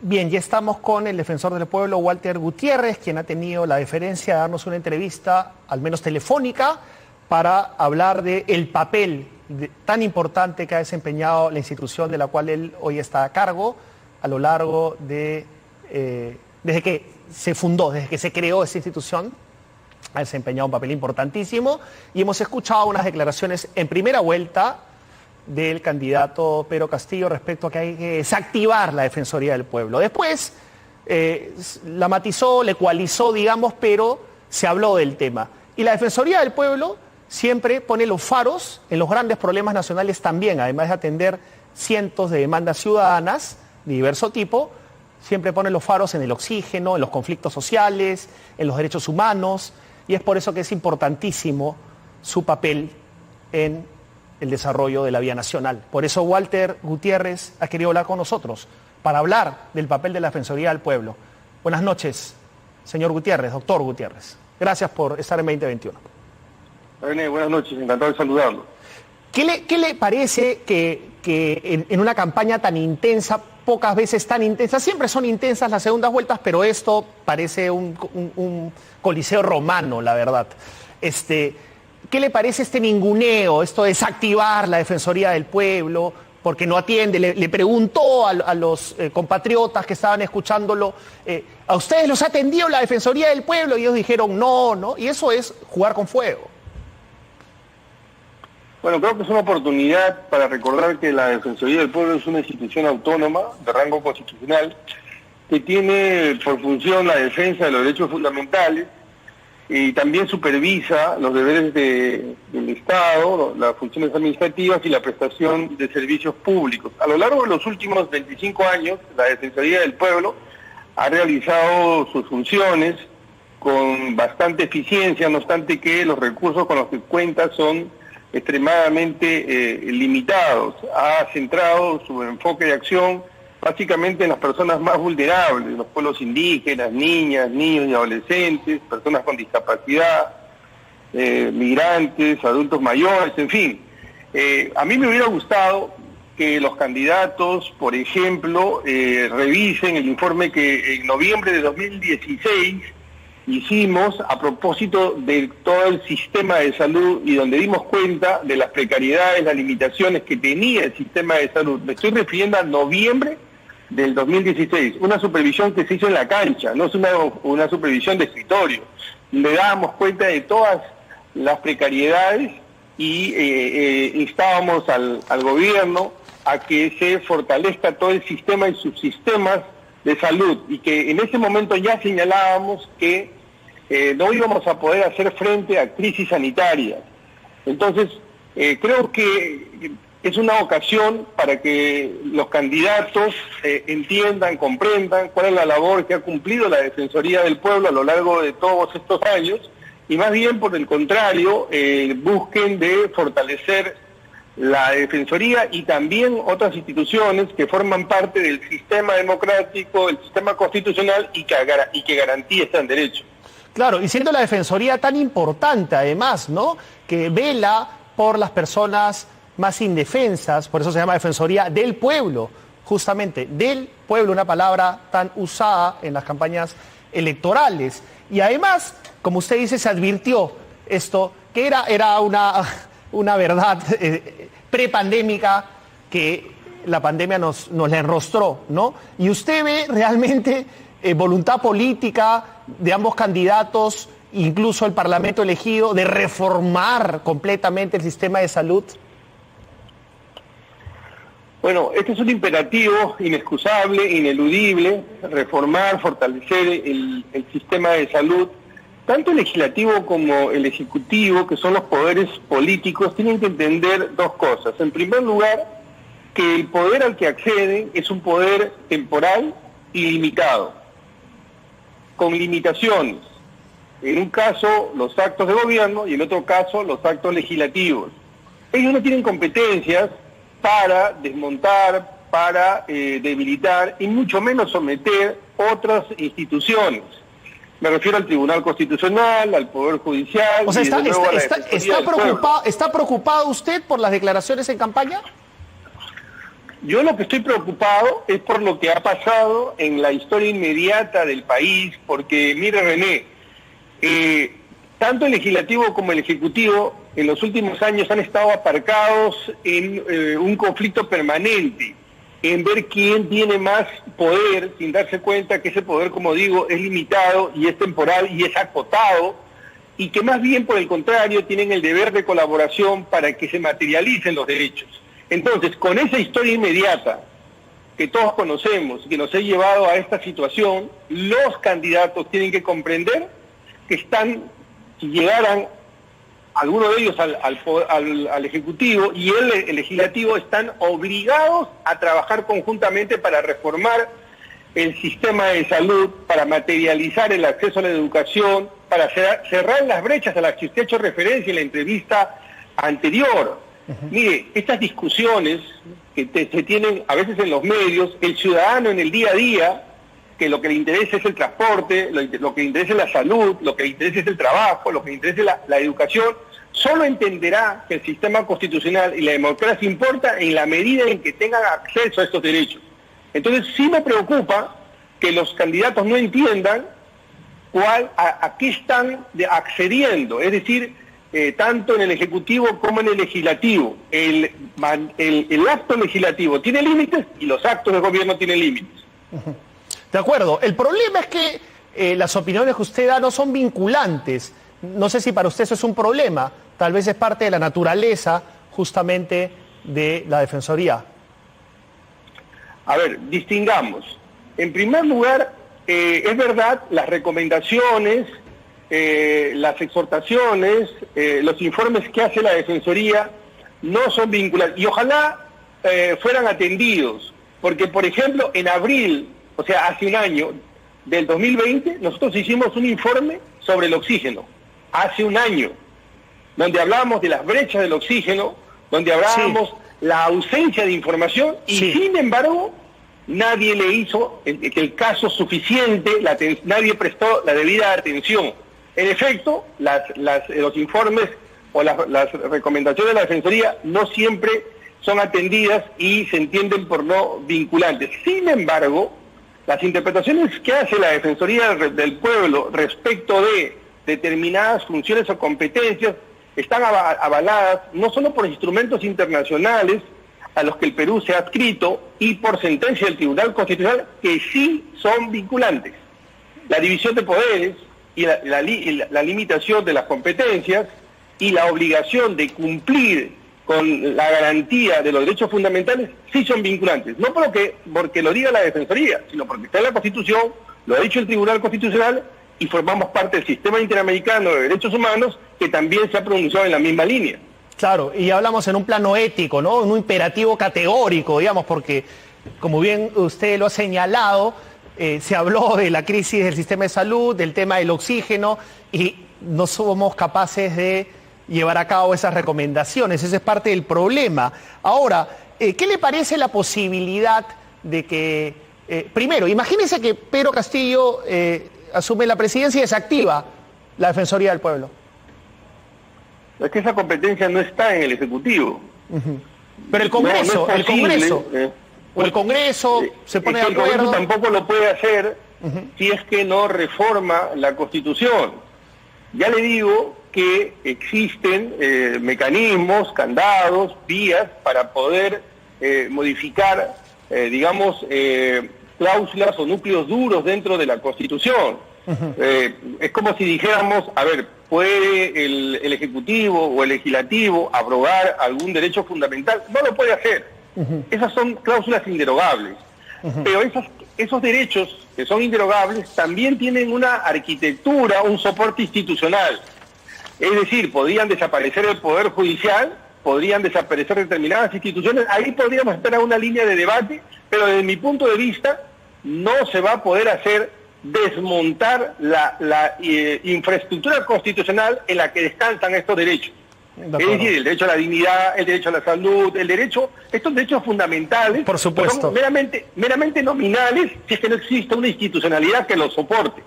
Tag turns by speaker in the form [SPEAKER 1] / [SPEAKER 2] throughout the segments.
[SPEAKER 1] Bien, ya estamos con el defensor del pueblo, Walter Gutiérrez, quien ha tenido la deferencia de darnos una entrevista, al menos telefónica, para hablar del papel tan importante que ha desempeñado la institución de la cual él hoy está a cargo a lo largo de, desde que se fundó, desde que se creó esta institución. Ha desempeñado un papel importantísimo y hemos escuchado unas declaraciones en primera vuelta del candidato Pedro Castillo respecto a que hay que desactivar la Defensoría del Pueblo. Después la matizó, le ecualizó, digamos, pero se habló del tema. Y la Defensoría del Pueblo siempre pone los faros en los grandes problemas nacionales también, además de atender cientos de demandas ciudadanas de diverso tipo, siempre pone los faros en el oxígeno, en los conflictos sociales, en los derechos humanos, y es por eso que es importantísimo su papel en el desarrollo de la vía nacional. Por eso Walter Gutiérrez ha querido hablar con nosotros para hablar del papel de la Defensoría del Pueblo. Buenas noches, señor Gutiérrez, doctor Gutiérrez. Gracias por estar en 2021.
[SPEAKER 2] René, buenas noches, encantado de saludarlo.
[SPEAKER 1] ¿Qué le parece que en una campaña tan intensa, pocas veces tan intensa, siempre son intensas las segundas vueltas, pero esto parece un coliseo romano, la verdad? ¿Qué le parece este ninguneo, esto de desactivar la Defensoría del Pueblo, porque no atiende? Le preguntó a los compatriotas que estaban escuchándolo, ¿a ustedes los ha atendido la Defensoría del Pueblo? Y ellos dijeron no, y eso es jugar con fuego.
[SPEAKER 2] Bueno, creo que es una oportunidad para recordar que la Defensoría del Pueblo es una institución autónoma de rango constitucional que tiene por función la defensa de los derechos fundamentales y también supervisa los deberes del Estado, las funciones administrativas y la prestación de servicios públicos. A lo largo de los últimos 25 años, la Defensoría del Pueblo ha realizado sus funciones con bastante eficiencia, no obstante que los recursos con los que cuenta son extremadamente limitados. Ha centrado su enfoque de acción básicamente en las personas más vulnerables, los pueblos indígenas, niñas, niños y adolescentes, personas con discapacidad, migrantes, adultos mayores, en fin. A mí me hubiera gustado que los candidatos, por ejemplo, revisen el informe que en noviembre de 2016 hicimos a propósito de todo el sistema de salud y donde dimos cuenta de las precariedades, las limitaciones que tenía el sistema de salud. Me estoy refiriendo a noviembre del 2016, una supervisión que se hizo en la cancha, no es una supervisión de escritorio. Le dábamos cuenta de todas las precariedades y instábamos al gobierno a que se fortalezca todo el sistema y subsistemas de salud, y que en ese momento ya señalábamos que no íbamos a poder hacer frente a crisis sanitarias. Entonces, creo que es una ocasión para que los candidatos entiendan, comprendan cuál es la labor que ha cumplido la Defensoría del Pueblo a lo largo de todos estos años, y más bien, por el contrario, busquen de fortalecer la Defensoría y también otras instituciones que forman parte del sistema democrático, el sistema constitucional y que garantizan derechos.
[SPEAKER 1] Claro, y siendo la Defensoría tan importante además, ¿no?, que vela por las personas más indefensas, por eso se llama Defensoría del Pueblo, justamente, del pueblo, una palabra tan usada en las campañas electorales. Y además, como usted dice, se advirtió esto, que era una verdad prepandémica que la pandemia nos la enrostró, ¿no? Y usted ve realmente voluntad política de ambos candidatos, incluso el Parlamento elegido, de reformar completamente el sistema de salud.
[SPEAKER 2] Bueno, este es un imperativo inexcusable, ineludible: reformar, fortalecer el sistema de salud. Tanto el legislativo como el ejecutivo, que son los poderes políticos, tienen que entender dos cosas. En primer lugar, que el poder al que acceden es un poder temporal y limitado, con limitaciones. En un caso, los actos de gobierno, y en otro caso, los actos legislativos. Ellos no tienen competencias para desmontar, para debilitar, y mucho menos someter otras instituciones. Me refiero al Tribunal Constitucional, al Poder Judicial.
[SPEAKER 1] O sea, ¿está preocupado usted por las declaraciones en campaña?
[SPEAKER 2] Yo lo que estoy preocupado es por lo que ha pasado en la historia inmediata del país, porque, mire René, tanto el legislativo como el ejecutivo en los últimos años han estado aparcados en un conflicto permanente, en ver quién tiene más poder, sin darse cuenta que ese poder, como digo, es limitado y es temporal y es acotado, y que más bien, por el contrario, tienen el deber de colaboración para que se materialicen los derechos. Entonces, con esa historia inmediata que todos conocemos, que nos ha llevado a esta situación, los candidatos tienen que comprender que si llegaran algunos de ellos al Ejecutivo y el Legislativo, están obligados a trabajar conjuntamente para reformar el sistema de salud, para materializar el acceso a la educación, para cerrar las brechas a las que usted ha hecho referencia en la entrevista anterior. Mire, estas discusiones que se tienen a veces en los medios, el ciudadano en el día a día, que lo que le interesa es el transporte, lo que le interesa es la salud, lo que le interesa es el trabajo, lo que le interesa es la educación, solo entenderá que el sistema constitucional y la democracia importa en la medida en que tengan acceso a estos derechos. Entonces sí me preocupa que los candidatos no entiendan a qué están accediendo, es decir, tanto en el Ejecutivo como en el Legislativo. El acto legislativo tiene límites y los actos de gobierno tienen límites.
[SPEAKER 1] De acuerdo. El problema es que las opiniones que usted da no son vinculantes. No sé si para usted eso es un problema. Tal vez es parte de la naturaleza justamente de la Defensoría.
[SPEAKER 2] A ver, distingamos. En primer lugar, es verdad, las recomendaciones, las exhortaciones, los informes que hace la Defensoría no son vinculantes. Y ojalá fueran atendidos. Porque, por ejemplo, en abril, o sea, hace un año, del 2020, nosotros hicimos un informe sobre el oxígeno. Hace un año, donde hablábamos de las brechas del oxígeno, donde hablábamos la ausencia de información y sin embargo nadie le hizo el caso suficiente, nadie prestó la debida atención. En efecto, los informes o las recomendaciones de la Defensoría no siempre son atendidas y se entienden por no vinculantes. Sin embargo, las interpretaciones que hace la Defensoría del Pueblo respecto de determinadas funciones o competencias están avaladas no solo por instrumentos internacionales a los que el Perú se ha adscrito y por sentencia del Tribunal Constitucional que sí son vinculantes. La división de poderes y la limitación de las competencias y la obligación de cumplir con la garantía de los derechos fundamentales sí son vinculantes. No porque lo diga la Defensoría, sino porque está en la Constitución, lo ha dicho el Tribunal Constitucional y formamos parte del sistema interamericano de derechos humanos que también se ha pronunciado en la misma línea.
[SPEAKER 1] Claro, y hablamos en un plano ético, ¿no? En un imperativo categórico, digamos, porque como bien usted lo ha señalado, se habló de la crisis del sistema de salud, del tema del oxígeno, y no somos capaces de llevar a cabo esas recomendaciones. Ese es parte del problema. Ahora, ¿qué le parece la posibilidad de que, primero, imagínese que Pedro Castillo asume la presidencia y desactiva la Defensoría del Pueblo?
[SPEAKER 2] Es que esa competencia no está en el Ejecutivo.
[SPEAKER 1] Pero el Congreso,
[SPEAKER 2] no es posible,
[SPEAKER 1] el Congreso se pone de acuerdo.
[SPEAKER 2] El Congreso tampoco lo puede hacer si es que no reforma la Constitución. Ya le digo que existen mecanismos, candados, vías para poder modificar, cláusulas o núcleos duros dentro de la Constitución. Es como si dijéramos, a ver, ¿puede el Ejecutivo o el Legislativo abrogar algún derecho fundamental? No lo puede hacer. Esas son cláusulas inderogables. Pero esos derechos que son inderogables también tienen una arquitectura, un soporte institucional. Es decir, podrían desaparecer el Poder Judicial, podrían desaparecer determinadas instituciones, ahí podríamos estar a una línea de debate, pero desde mi punto de vista no se va a poder hacer desmontar la infraestructura constitucional en la que descansan estos derechos. Es decir, el derecho a la dignidad, el derecho a la salud, estos derechos fundamentales,
[SPEAKER 1] por supuesto,
[SPEAKER 2] son meramente nominales si es que no existe una institucionalidad que los soporte.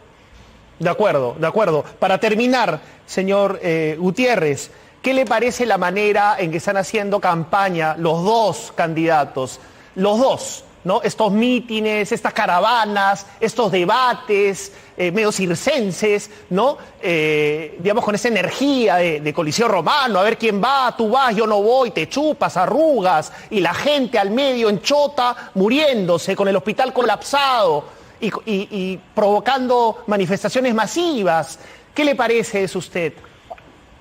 [SPEAKER 1] De acuerdo, de acuerdo. Para terminar, señor Gutiérrez, ¿qué le parece la manera en que están haciendo campaña los dos candidatos? los dos, ¿no? Estos mítines, estas caravanas, estos debates medio circenses, ¿no? Digamos, con esa energía de Coliseo Romano, a ver quién va, tú vas, yo no voy, te chupas, arrugas, y la gente al medio en chota muriéndose, con el hospital colapsado y provocando manifestaciones masivas. ¿Qué le parece eso a usted?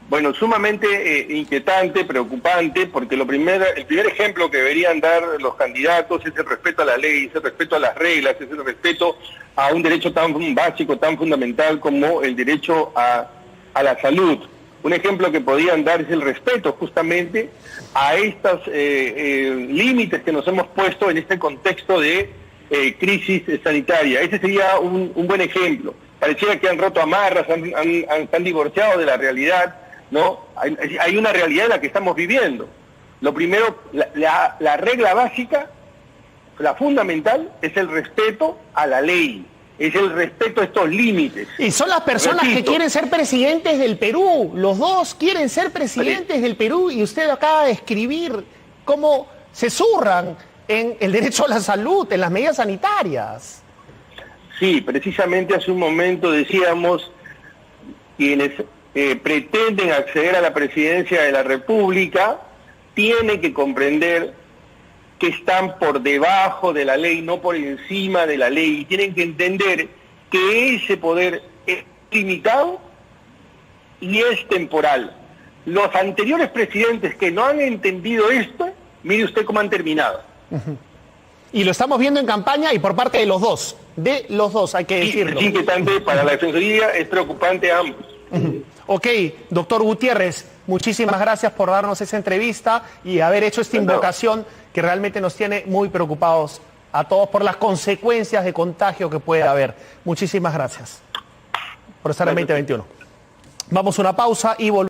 [SPEAKER 2] Bueno, sumamente inquietante, preocupante, porque el primer ejemplo que deberían dar los candidatos es el respeto a la ley, es el respeto a las reglas, es el respeto a un derecho tan básico, tan fundamental como el derecho a la salud. Un ejemplo que podían dar es el respeto justamente a estos límites que nos hemos puesto en este contexto de crisis sanitaria. Ese sería un buen ejemplo. Pareciera que han roto amarras, han divorciado de la realidad, ¿no? Hay una realidad en la que estamos viviendo. Lo primero, la regla básica, la fundamental, es el respeto a la ley, es el respeto a estos límites.
[SPEAKER 1] Y son las personas que quieren ser presidentes del Perú, los dos quieren ser presidentes del Perú, y usted acaba de escribir cómo se zurran en el derecho a la salud, en las medidas sanitarias.
[SPEAKER 2] Sí, precisamente hace un momento decíamos quienes pretenden acceder a la presidencia de la República tienen que comprender que están por debajo de la ley, no por encima de la ley, y tienen que entender que ese poder es limitado y es temporal. Los anteriores presidentes que no han entendido esto, mire usted cómo han terminado.
[SPEAKER 1] Y lo estamos viendo en campaña y por parte de los dos, hay que decirlo.
[SPEAKER 2] Es inquietante para la Defensoría, es preocupante a ambos.
[SPEAKER 1] Ok, doctor Gutiérrez, muchísimas gracias por darnos esa entrevista y haber hecho esta invocación que realmente nos tiene muy preocupados a todos por las consecuencias de contagio que puede haber. Muchísimas gracias por estar en 2021. Vamos a una pausa y volvemos.